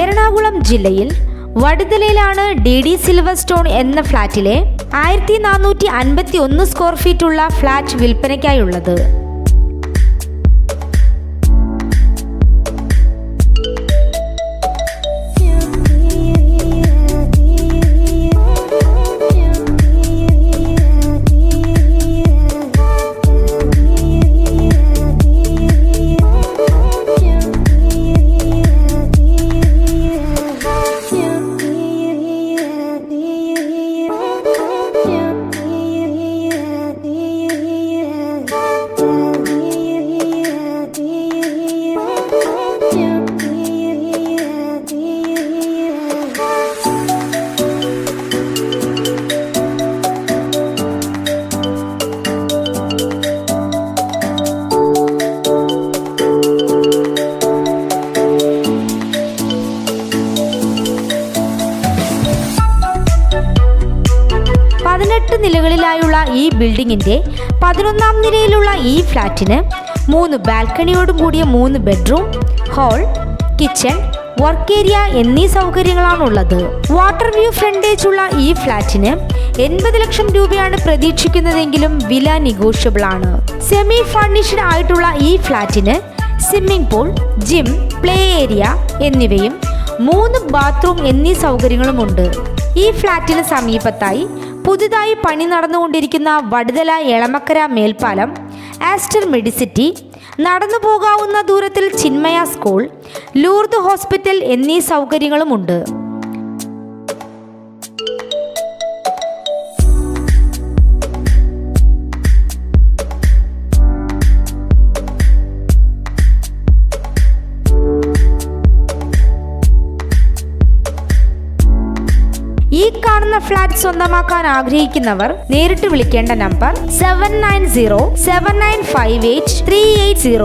എറണാകുളം ജില്ലയിൽ വടുതലയിലാണ് DD സിൽവർസ്റ്റോൺ എന്ന ഫ്ലാറ്റിലെ 1451 square feet ഉള്ള ഫ്ലാറ്റ് വിൽപ്പനയ്ക്കായുള്ളത്. നിലകളിലായുള്ള ഈ ബിൽഡിങ്ങിന്റെ 11ാം നിലയിലുള്ള ഈ ഫ്ലാറ്റിന് 3 ബാൽക്കണിയോടും കൂടിയ 3 bedroom, hall, kitchen, work area എന്നീ സൗകര്യങ്ങളാണുള്ളത്. വാട്ടർ വ്യൂ ഫ്രണ്ടേജ് ഉള്ള ഈ ഫ്ലാറ്റിന് 80 ലക്ഷം രൂപയാണ് പ്രതീക്ഷിക്കുന്നതെങ്കിലും വില നെഗോഷ്യബിൾ ആണ്. സെമി ഫർണിഷ്ഡ് ആയിട്ടുള്ള ഈ ഫ്ലാറ്റിന് swimming pool, gym, play area എന്നിവയും 3 ബാത്റൂം എന്നീ സൗകര്യങ്ങളുമുണ്ട്. ഈ ഫ്ലാറ്റിന് സമീപത്തായി പുതുതായി പണി നടന്നുകൊണ്ടിരിക്കുന്ന വടുതല എളമക്കര മേൽപ്പാലം, ആസ്റ്റർ മെഡിസിറ്റി, നടന്നു പോകാവുന്ന ദൂരത്തിൽ ചിന്മയ സ്കൂൾ, ലൂർദ് ഹോസ്പിറ്റൽ എന്നീ സൗകര്യങ്ങളുമുണ്ട്. ഈ കാണുന്ന ഫ്ലാറ്റ് സ്വന്തമാക്കാൻ ആഗ്രഹിക്കുന്നവർ നേരിട്ട് വിളിക്കേണ്ട നമ്പർ 7907958380.